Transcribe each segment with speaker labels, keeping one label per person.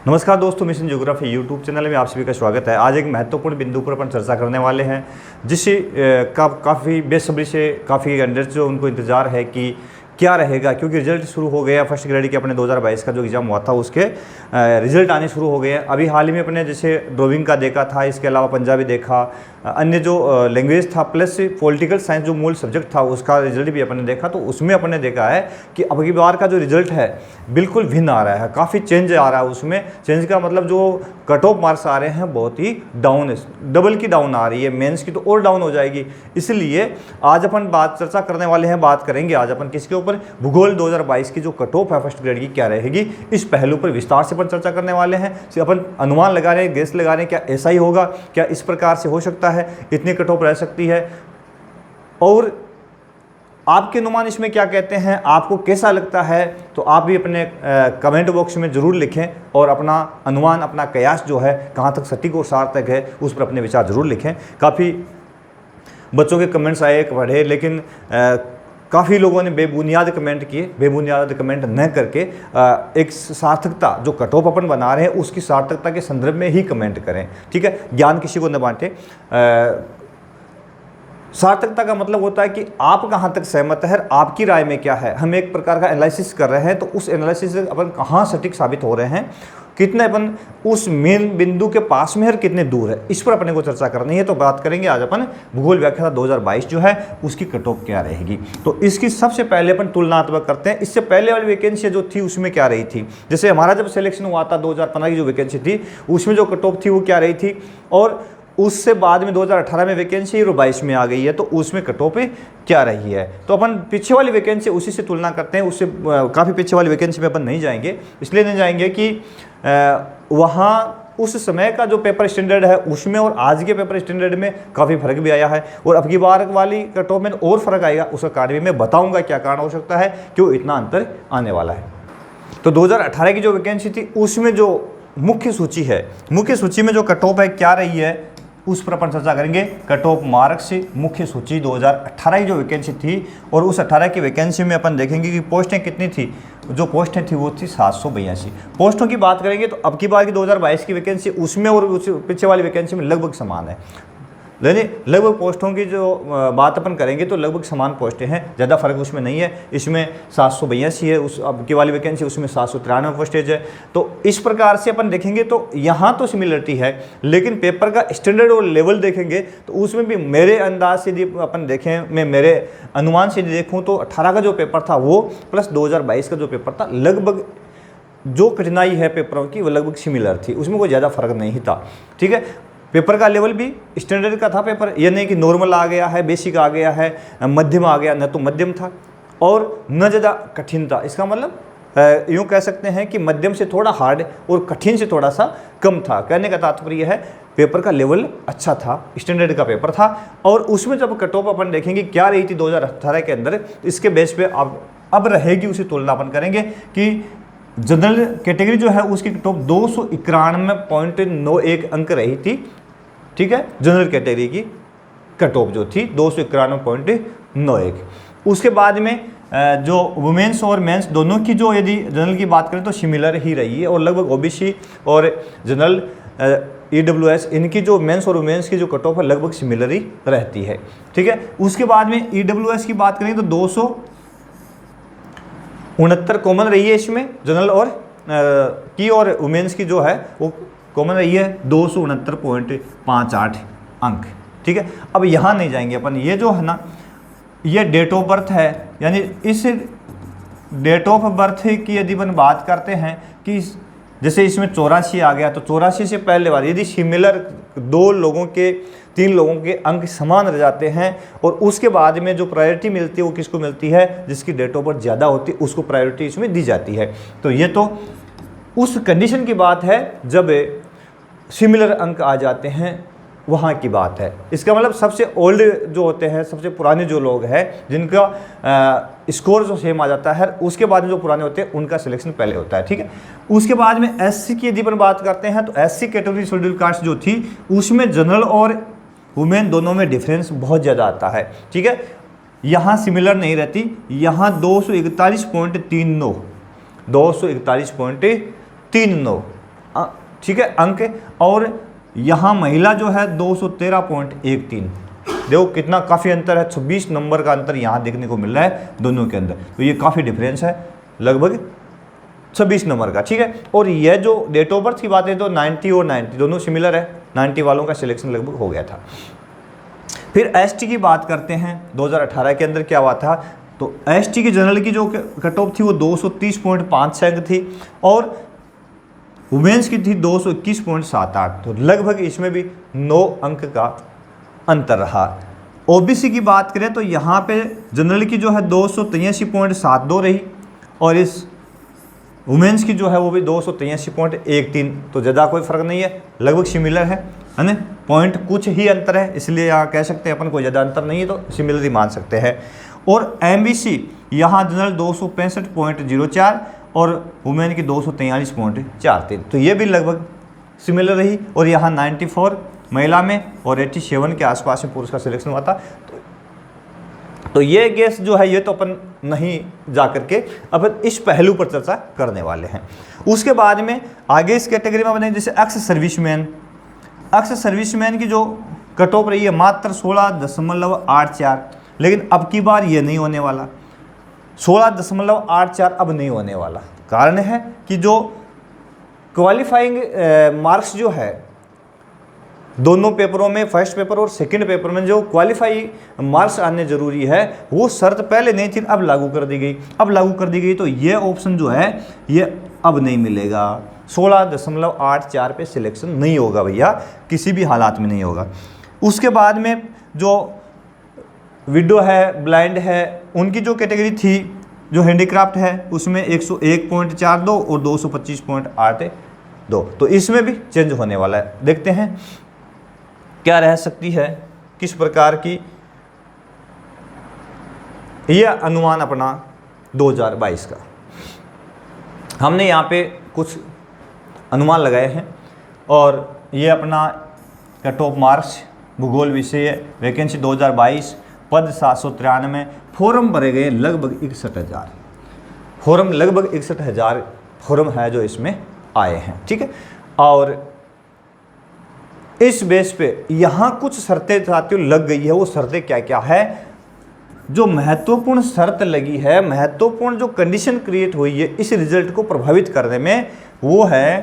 Speaker 1: नमस्कार दोस्तों, mission geography YouTube channel में आप सभी का स्वागत है। आज एक महत्वपूर्ण बिंदु पर अपन चर्चा करने वाले हैं, जिससे काफ़ी बेसब्री से काफ़ी कैंडिडेट्स जो उनको इंतज़ार है कि क्या रहेगा, क्योंकि रिजल्ट शुरू हो गया। फर्स्ट ग्रेड के अपने 2022 का जो एग्ज़ाम हुआ था उसके रिजल्ट आने शुरू हो गए हैं। अभी हाल ही में अपने जैसे ड्राइविंग का देखा था, इसके अलावा पंजाबी देखा, अन्य जो लैंग्वेज था प्लस पॉलिटिकल साइंस जो मूल सब्जेक्ट था उसका रिजल्ट भी अपने देखा। तो उसमें अपने देखा है कि अब की बार का जो रिजल्ट है बिल्कुल भिन्न आ रहा है, काफ़ी चेंज आ रहा है। उसमें चेंज का मतलब जो कट ऑफ मार्क्स आ रहे हैं बहुत ही डाउन, डबल की डाउन आ रही है। मेंस की तो और डाउन हो जाएगी। इसलिए आज अपन चर्चा करने वाले हैं, बात करेंगे आज अपन किसके ऊपर, भूगोल 2022 की जो कट ऑफ है फर्स्ट ग्रेड की क्या रहेगी, इस पहलू पर विस्तार से अपन चर्चा करने वाले हैं। अपन अनुमान लगा रहे हैं, गेस लगा रहे हैं, क्या ऐसा ही होगा, क्या इस प्रकार से हो सकता है, इतनी कट ऑफ रह सकती है, और आपके अनुमान इसमें क्या कहते हैं, आपको कैसा लगता है। तो आप भी अपने कमेंट बॉक्स में ज़रूर लिखें और अपना अनुमान, अपना कयास जो है कहाँ तक सटीक और सार्थक है उस पर अपने विचार ज़रूर लिखें। काफ़ी बच्चों के कमेंट्स आए, पढ़े, लेकिन काफ़ी लोगों ने बेबुनियाद कमेंट किए। बेबुनियाद कमेंट न करके एक सार्थकता जो कट ऑफ अपन बना रहे हैं उसकी सार्थकता के संदर्भ में ही कमेंट करें, ठीक है। ज्ञान किसी को न बांटे। सार्थकता का मतलब होता है कि आप कहाँ तक सहमत है, आपकी राय में क्या है। हम एक प्रकार का एनालिसिस कर रहे हैं, तो उस एनालिसिस से अपन कहाँ सटीक साबित हो रहे हैं, कितने अपन उस मेन बिंदु के पास में है और कितने दूर है, इस पर अपने को चर्चा करनी है। तो बात करेंगे आज अपन भूगोल व्याख्याता 2022 जो है उसकी कट ऑफ क्या रहेगी। तो इसकी सबसे पहले अपन तुलनात्मक करते हैं। इससे पहले वाली वैकेंसी जो थी उसमें क्या रही थी। जैसे हमारा जब सिलेक्शन हुआ था 2015 की जो वैकेंसी थी उसमें जो कट ऑफ थी वो क्या रही थी, और उससे बाद में 2018 में वैकेंसी और 22 में आ गई है, तो उसमें कट ऑफ क्या रही है। तो अपन पीछे वाली वैकेंसी उसी से तुलना करते हैं। उससे काफ़ी पीछे वाली वैकेंसी में अपन नहीं जाएंगे, इसलिए नहीं जाएंगे कि वहाँ उस समय का जो पेपर स्टैंडर्ड है उसमें और आज के पेपर स्टैंडर्ड में काफ़ी फर्क भी आया है, और अब की बार वाली कट ऑफ में और फर्क आएगा। उसका कारण भी मैं बताऊँगा क्या कारण हो सकता है, क्यों इतना अंतर आने वाला है। तो 2018 की जो वैकेंसी थी उसमें जो मुख्य सूची है, मुख्य सूची में जो कट ऑफ है क्या रही है उस पर अपन चर्चा करेंगे। कट ऑफ मार्क्स से मुख्य सूची 2018 की जो वैकेंसी थी, और उस 18 की वैकेंसी में अपन देखेंगे कि पोस्टें कितनी थी। जो पोस्टें थी वो थी 782 पोस्टों की बात करेंगे। तो अब की बार की 2022 की वैकेंसी उसमें और उस पीछे वाली वैकेंसी में लगभग समान है। लगभग पोस्टों की जो बात अपन करेंगे तो लगभग समान पोस्टें हैं, ज़्यादा फर्क उसमें नहीं है। इसमें 782 है, उस अब की वाली वैकेंसी उसमें 793 पोस्टेज है। तो इस प्रकार से अपन देखेंगे तो यहाँ तो सिमिलरिटी है, लेकिन पेपर का स्टैंडर्ड और लेवल देखेंगे तो उसमें भी मेरे अंदाज से यदि अपन देखें, मैं मेरे अनुमान से देखूँ तो 18 का जो पेपर था वो प्लस 2022 का जो पेपर था, लगभग जो कठिनाई है पेपरों की वो लगभग सिमिलर थी, उसमें कोई ज़्यादा फर्क नहीं था, ठीक है। पेपर का लेवल भी स्टैंडर्ड का था पेपर, ये नहीं कि नॉर्मल आ गया है, बेसिक आ गया है, मध्यम आ गया, न तो मध्यम था और न ज़्यादा कठिन था। इसका मतलब यूँ कह सकते हैं कि मध्यम से थोड़ा हार्ड और कठिन से थोड़ा सा कम था। कहने का तात्पर्य है पेपर का लेवल अच्छा था, स्टैंडर्ड का पेपर था। और उसमें जब कट ऑफ अपन देखेंगे क्या रही थी 2018 के अंदर, इसके बेस पे अब रहेगी उसी तुलना अपन करेंगे कि जनरल कैटेगरी जो है उसकी कट ऑफ 291.91 अंक रही थी, ठीक है। जनरल कैटेगरी की कट ऑफ जो थी 291.91। उसके बाद में जो वुमेन्स और मेंस दोनों की जो यदि जनरल की बात करें तो सिमिलर ही रही है, और लगभग ओबीसी और जनरल ईडब्ल्यूएस इनकी जो मेंस और वुमेन्स की जो कट ऑफ है लगभग सिमिलर ही रहती है, ठीक है। उसके बाद में ईडब्ल्यूएस की बात करें तो 269 कॉमन रही है इसमें, जनरल और की और वुमेन्स की जो है वो कॉमन रही है 269.58 अंक, ठीक है। अब यहाँ नहीं जाएंगे अपन, ये जो है ना ये डेट ऑफ बर्थ है, यानी इस डेट ऑफ बर्थ की यदि अपन बात करते हैं कि जैसे इसमें 84 आ गया, तो 84 से पहले बार यदि सिमिलर तीन लोगों के अंक समान रह जाते हैं और उसके बाद में जो प्रायोरिटी मिलती है वो किसको मिलती है, जिसकी डेट ऑफ बर्थ ज़्यादा होती है उसको प्रायोरिटी इसमें दी जाती है। तो ये तो उस कंडीशन की बात है जब सिमिलर अंक आ जाते हैं, वहाँ की बात है। इसका मतलब सबसे ओल्ड जो होते हैं, सबसे पुराने जो लोग हैं जिनका स्कोर जो सेम आ जाता है, उसके बाद में जो पुराने होते हैं उनका सिलेक्शन पहले होता है, ठीक है। उसके बाद में एससी की यदि अपन बात करते हैं तो एससी कैटेगरी शेड्यूल कास्ट जो थी उसमें जनरल और वुमेन दोनों में डिफरेंस बहुत ज़्यादा आता है, ठीक है। यहाँ सिमिलर नहीं रहती, यहाँ 241.39 ठीक है अंक, और यहाँ महिला जो है 213.13। देखो कितना काफ़ी अंतर है, 26 नंबर का अंतर यहाँ देखने को मिल रहा है दोनों के अंदर। तो ये काफ़ी डिफरेंस है, लगभग 26 नंबर का, ठीक है। और यह जो डेट ऑफ बर्थ की बात है तो 90 और 90 दोनों सिमिलर है, 90 वालों का सिलेक्शन लगभग हो गया था। फिर एसटी की बात करते हैं, 2018 के अंदर क्या हुआ था, तो एसटी की जनरल की जो कट ऑफ थी वो 230.5 अंक थी, और वुमेन्स की थी 221.78। तो लगभग इसमें भी 9 अंक का अंतर रहा। ओबीसी की बात करें तो यहाँ पे जनरल की जो है 283.72 रही, और इस वुमेन्स की जो है वो भी 283.13। तो ज़्यादा कोई फ़र्क नहीं है, लगभग सिमिलर है ना, पॉइंट कुछ ही अंतर है, इसलिए यहाँ कह सकते हैं अपन कोई ज़्यादा अंतर नहीं है, तो सिमिलर ही मान सकते हैं। और एमबीसी यहाँ जनरल 265.04 और वुमेन की 243.43। तो ये भी लगभग सिमिलर रही, और यहाँ 94 महिला में और 87 के आसपास में पुरुष का सिलेक्शन हुआ था। तो ये गेस जो है ये तो अपन नहीं जा करके अपन इस पहलू पर चर्चा करने वाले हैं। उसके बाद में आगे इस कैटेगरी में बने जैसे एक्स सर्विसमैन। एक्स सर्विसमैन की जो कट ऑफ रही है मात्र 16.84, लेकिन अब की बार ये नहीं होने वाला, 16.84 अब नहीं होने वाला। कारण है कि जो क्वालिफाइंग मार्क्स जो है दोनों पेपरों में, फर्स्ट पेपर और सेकंड पेपर में जो क्वालिफाई मार्क्स आने जरूरी है, वो शर्त पहले नहीं थी, अब लागू कर दी गई। अब लागू कर दी गई तो ये ऑप्शन जो है ये अब नहीं मिलेगा। 16.84 पे सिलेक्शन नहीं होगा भैया, किसी भी हालात में नहीं होगा। उसके बाद में जो विडो है, ब्लाइंड है, उनकी जो कैटेगरी थी जो हैंडीक्राफ्ट है उसमें 101.42 और 225.82। तो इसमें भी चेंज होने वाला है। देखते हैं क्या रह सकती है, किस प्रकार की यह अनुमान अपना 2022 का। हमने यहाँ पे कुछ अनुमान लगाए हैं, और ये अपना कट ऑफ मार्क्स भूगोल विषय वैकेंसी 2022, पद 793, फॉर्म भरे गए लगभग 61,000 फॉर्म, लगभग 61,000 फॉर्म है जो इसमें आए हैं, ठीक है। और इस बेस पे यहाँ कुछ शर्तें साथियों लग गई है। वो शर्तें क्या क्या है, जो महत्वपूर्ण शर्त लगी है, महत्वपूर्ण जो कंडीशन क्रिएट हुई है इस रिजल्ट को प्रभावित करने में, वो है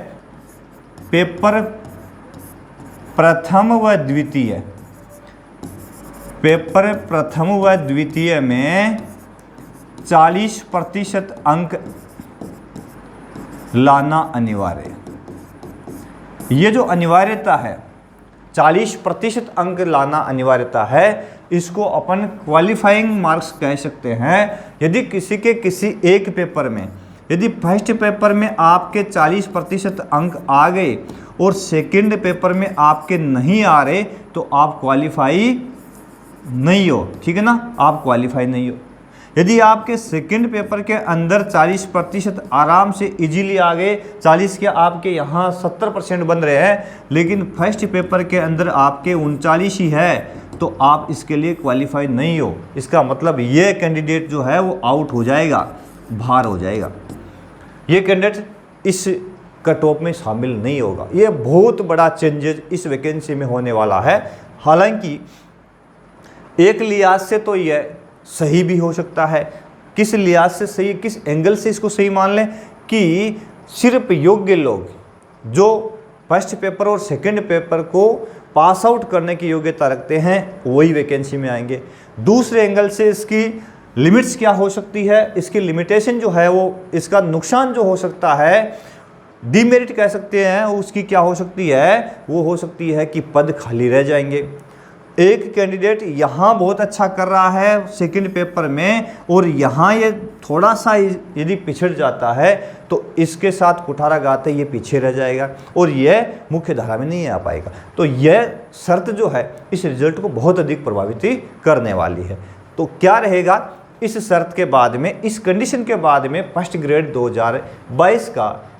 Speaker 1: पेपर प्रथम व द्वितीय। पेपर प्रथम व द्वितीय में 40% अंक लाना अनिवार्य। ये जो अनिवार्यता है 40% अंक लाना अनिवार्यता है, इसको अपन क्वालिफाइंग मार्क्स कह सकते हैं। यदि किसी के किसी एक पेपर में, यदि फर्स्ट पेपर में आपके 40% अंक आ गए और सेकंड पेपर में आपके नहीं आ रहे, तो आप क्वालिफाई नहीं हो, ठीक है ना, आप क्वालिफाई नहीं हो। यदि आपके सेकंड पेपर के अंदर 40% आराम से इजीली आ गए, 40 के आपके यहाँ 70% बन रहे हैं, लेकिन फर्स्ट पेपर के अंदर आपके 39 ही है, तो आप इसके लिए क्वालिफाई नहीं हो। इसका मतलब ये कैंडिडेट जो है वो आउट हो जाएगा, बाहर हो जाएगा। ये कैंडिडेट इस कट ऑफ में शामिल नहीं होगा। ये बहुत बड़ा चेंजेस इस वैकेंसी में होने वाला है। हालांकि एक लिहाज से तो ये सही भी हो सकता है। किस लिहाज से सही, किस एंगल से इसको सही मान लें कि सिर्फ योग्य लोग जो फर्स्ट पेपर और सेकंड पेपर को पास आउट करने की योग्यता रखते हैं वही वैकेंसी में आएंगे। दूसरे एंगल से इसकी लिमिट्स क्या हो सकती है, इसकी लिमिटेशन जो है वो, इसका नुकसान जो हो सकता है, डीमेरिट कह सकते हैं, उसकी क्या हो सकती है, वो हो सकती है कि पद खाली रह जाएंगे। एक कैंडिडेट यहाँ बहुत अच्छा कर रहा है सेकंड पेपर में, और यहाँ ये थोड़ा सा यदि पिछड़ जाता है तो इसके साथ कुठारा गाते ये पीछे रह जाएगा और ये मुख्य धारा में नहीं आ पाएगा। तो यह शर्त जो है इस रिजल्ट को बहुत अधिक प्रभावित करने वाली है। तो क्या रहेगा इस शर्त के बाद में, इस कंडीशन के बाद में फर्स्ट ग्रेड 2022 का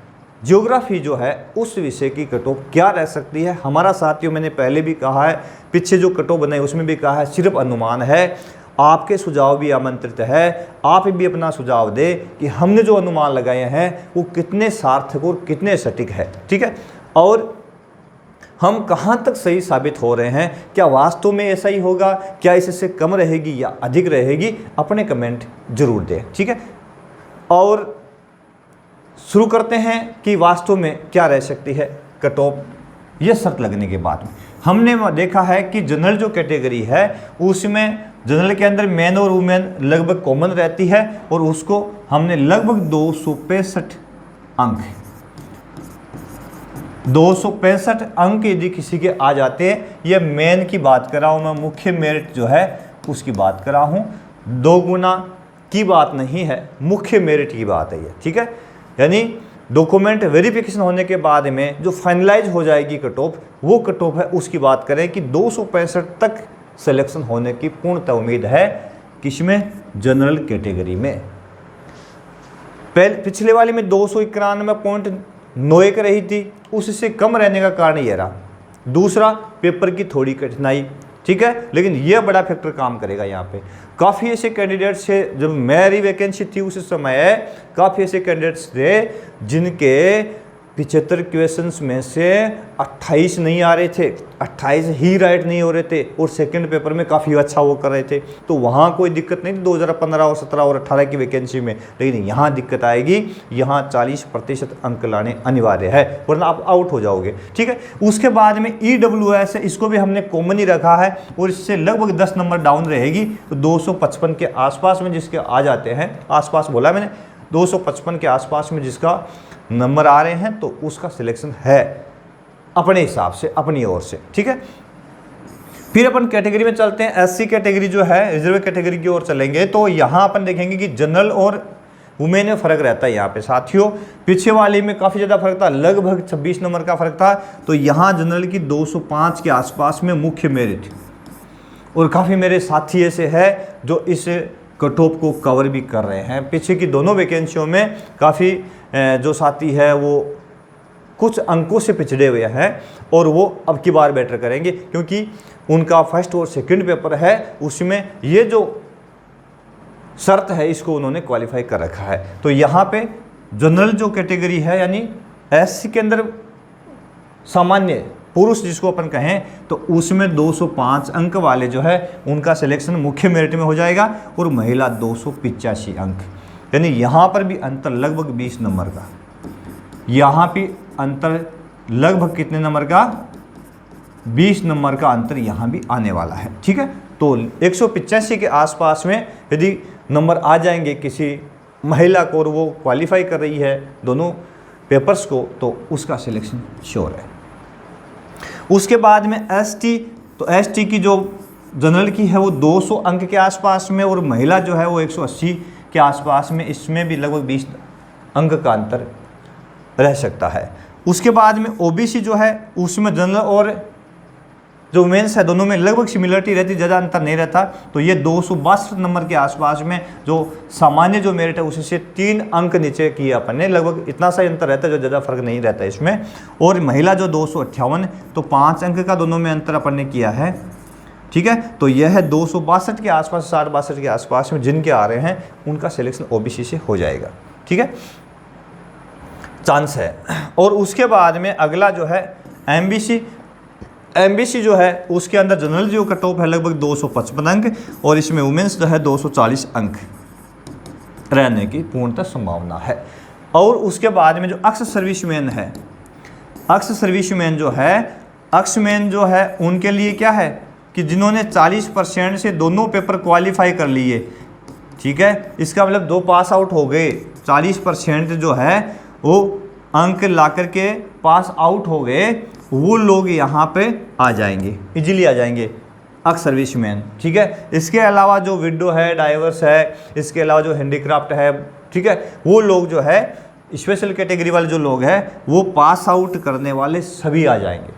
Speaker 1: ज्योग्राफी जो है उस विषय की कट ऑफ क्या रह सकती है। हमारा साथियों, मैंने पहले भी कहा है, पीछे जो कट ऑफ बनाई उसमें भी कहा है, सिर्फ अनुमान है। आपके सुझाव भी आमंत्रित है। आप भी अपना सुझाव दें कि हमने जो अनुमान लगाए हैं वो कितने सार्थक और कितने सटीक है, ठीक है, और हम कहाँ तक सही साबित हो रहे हैं, क्या वास्तव में ऐसा ही होगा, क्या इससे कम रहेगी या अधिक रहेगी, अपने कमेंट जरूर दें, ठीक है। और शुरू करते हैं कि वास्तव में क्या रह सकती है कट ऑफ ये शर्त लगने के बाद में। हमने देखा है कि जनरल जो कैटेगरी है उसमें जनरल के अंदर मैन और वुमेन लगभग कॉमन रहती है और उसको हमने लगभग 265 अंक यदि किसी के आ जाते हैं, ये मैन की बात कर रहा हूँ मैं, मुख्य मेरिट जो है उसकी बात कर रहा हूँ, 2 गुना की बात नहीं है, मुख्य मेरिट की बात है ये, ठीक है। यानी डॉक्यूमेंट वेरिफिकेशन होने के बाद में जो फाइनलाइज हो जाएगी कट ऑफ, वो कट ऑफ है उसकी बात करें कि 265 तक सिलेक्शन होने की पूर्णतः उम्मीद है, किसमें, जनरल कैटेगरी में। पिछले वाली में 291.91 रही थी, उससे कम रहने का कारण ये रहा। दूसरा, पेपर की थोड़ी कठिनाई, ठीक है, लेकिन यह बड़ा फैक्टर काम करेगा यहाँ पे। काफ़ी ऐसे कैंडिडेट्स थे, जब मेरी वैकेंसी थी उस समय काफ़ी ऐसे कैंडिडेट्स थे जिनके 75 क्वेश्चंस में से 28 नहीं आ रहे थे, 28 ही राइट नहीं हो रहे थे और सेकंड पेपर में काफ़ी अच्छा वो कर रहे थे, तो वहाँ कोई दिक्कत नहीं थी 2015 और 17 और 18 की वैकेंसी में। लेकिन यहाँ दिक्कत आएगी, यहाँ 40% अंक लाने अनिवार्य है, वरना आप आउट हो जाओगे, ठीक है। उसके बाद में EWS है, इसको भी हमने कॉमन ही रखा है और इससे लगभग 10 नंबर डाउन रहेगी, तो 255 के आसपास में जिसके आ जाते हैं, आसपास बोला मैंने, 255 के आसपास में जिसका नंबर आ रहे हैं तो उसका सिलेक्शन है अपने हिसाब से, अपनी ओर से, ठीक है। फिर अपन कैटेगरी में चलते हैं, SC कैटेगरी जो है, रिजर्व कैटेगरी की ओर चलेंगे, तो यहाँ अपन देखेंगे कि जनरल और वुमेन में फ़र्क रहता है यहाँ पे साथियों। पीछे वाले में काफ़ी ज़्यादा फर्क था, लगभग 26 नंबर का फ़र्क था, तो यहाँ जनरल की 205 के आसपास में मुख्य मेरिट, और काफ़ी मेरे साथी ऐसे है जो इस कट ऑफ को कवर भी कर रहे हैं। पीछे की दोनों वैकेंसियों में काफ़ी जो साथी है वो कुछ अंकों से पिछड़े हुए हैं और वो अब की बार बेटर करेंगे, क्योंकि उनका फर्स्ट और सेकंड पेपर है, उसमें ये जो शर्त है इसको उन्होंने क्वालिफाई कर रखा है। तो यहाँ पे जनरल जो कैटेगरी है, यानी SC के अंदर सामान्य पुरुष जिसको अपन कहें, तो उसमें 205 अंक वाले जो है उनका सिलेक्शन मुख्य मेरिट में हो जाएगा, और महिला 285 अंक, यानी यहाँ पर भी अंतर लगभग 20 नंबर का, यहाँ पे अंतर लगभग कितने नंबर का, 20 नंबर का अंतर यहाँ भी आने वाला है, ठीक है। तो 185 के आसपास में यदि नंबर आ जाएंगे किसी महिला को और वो क्वालिफाई कर रही है दोनों पेपर्स को, तो उसका सिलेक्शन श्योर है। उसके बाद में ST, तो ST की जो जनरल की है वो 200 अंक के आसपास में, और महिला जो है वो 180 के आसपास में, इसमें भी लगभग 20 अंक का अंतर रह सकता है। उसके बाद में OBC जो है उसमें जनरल और जो वुमेन्स है दोनों में लगभग सिमिलरिटी रहती, ज़्यादा अंतर नहीं रहता, तो ये 262 नंबर के आसपास में जो सामान्य जो मेरिट है उससे 3 अंक नीचे किए अपन ने, लगभग इतना सा अंतर रहता है, जो ज़्यादा फर्क नहीं रहता इसमें। और महिला जो 258, तो 5 अंक का दोनों में अंतर अपन ने किया है, ठीक है। तो यह है 262 के आसपास, 60-62 के आसपास में जिनके आ रहे हैं उनका सिलेक्शन OBC से हो जाएगा, ठीक है, चांस है। और उसके बाद में अगला जो है MBC जो है उसके अंदर जनरल जो कट ऑफ है लगभग 255 अंक, और इसमें वुमेन्स जो है 240 अंक रहने की पूर्णतः संभावना है। और उसके बाद में जो अक्स सर्विसमैन है, अक्स सर्विसमैन जो है उनके लिए क्या है कि जिन्होंने 40% से दोनों पेपर क्वालिफाई कर लिए, ठीक है, इसका मतलब 2 पास आउट हो गए, 40% जो है वो अंक ला करके पास आउट हो गए, वो लोग यहाँ पे आ जाएंगे, इजीली आ जाएंगे अक्स सर्विसमैन, ठीक है। इसके अलावा जो विडो है, डाइवर्स है, इसके अलावा जो हैंडीक्राफ्ट है, ठीक है, वो लोग जो है स्पेशल कैटेगरी वाले जो लोग हैं वो पास आउट करने वाले सभी आ जाएंगे,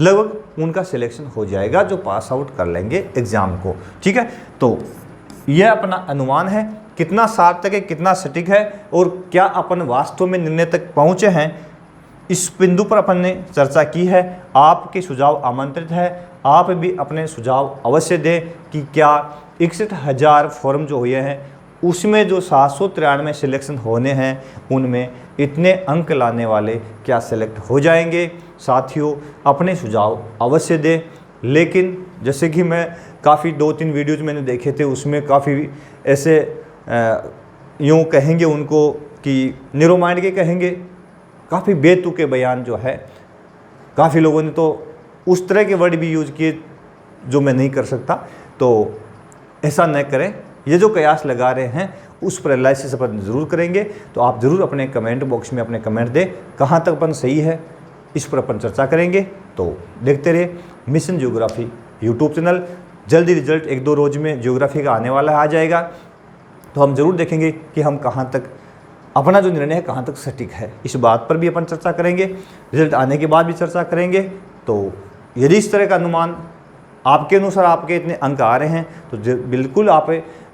Speaker 1: लगभग उनका सिलेक्शन हो जाएगा जो पास आउट कर लेंगे एग्ज़ाम को, ठीक है। तो यह अपना अनुमान है, कितना सार्थक है, कितना सटीक है, और क्या अपन वास्तव में निर्णय तक पहुँचे हैं, इस बिंदु पर अपन ने चर्चा की है। आपके सुझाव आमंत्रित है, आप भी अपने सुझाव अवश्य दें कि क्या 61,000 फॉर्म जो हुए हैं उसमें जो 793 सिलेक्शन होने हैं उनमें इतने अंक लाने वाले क्या सेलेक्ट हो जाएंगे। साथियों अपने सुझाव अवश्य दें, लेकिन जैसे कि मैं काफ़ी 2-3 वीडियोज मैंने देखे थे उसमें काफ़ी ऐसे यूँ कहेंगे उनको कि न्यूरो माइंड के कहेंगे, काफ़ी बेतुके बयान जो है, काफ़ी लोगों ने तो उस तरह के वर्ड भी यूज़ किए जो मैं नहीं कर सकता। तो ऐसा न करें, ये जो कयास लगा रहे हैं उस पर एनालिसिस अपन ज़रूर करेंगे। तो आप ज़रूर अपने कमेंट बॉक्स में अपने कमेंट दें कहाँ तक अपन सही है, इस पर अपन चर्चा करेंगे। तो देखते रहे मिशन ज्योग्राफी यूट्यूब चैनल। जल्दी रिजल्ट 1-2 रोज़ में ज्योग्राफी का आने वाला आ जाएगा, तो हम ज़रूर देखेंगे कि हम कहाँ तक अपना जो निर्णय है कहाँ तक सटीक है, इस बात पर भी अपन चर्चा करेंगे। रिजल्ट आने के बाद भी चर्चा करेंगे। तो यदि इस तरह का अनुमान आपके अनुसार आपके इतने अंक आ रहे हैं तो बिल्कुल आप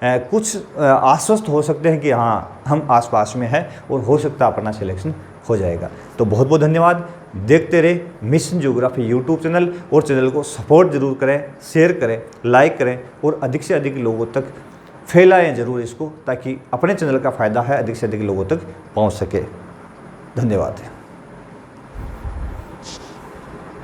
Speaker 1: कुछ आश्वस्त हो सकते हैं कि हाँ हम आसपास में हैं और हो सकता है अपना सिलेक्शन हो जाएगा। तो बहुत बहुत धन्यवाद। देखते रहे मिशन ज्योग्राफी यूट्यूब चैनल, और चैनल को सपोर्ट जरूर करें, शेयर करें, लाइक करें और अधिक से अधिक लोगों तक फैलाएं ज़रूर इसको, ताकि अपने चैनल का फ़ायदा है अधिक से अधिक लोगों तक पहुंच सके। धन्यवाद।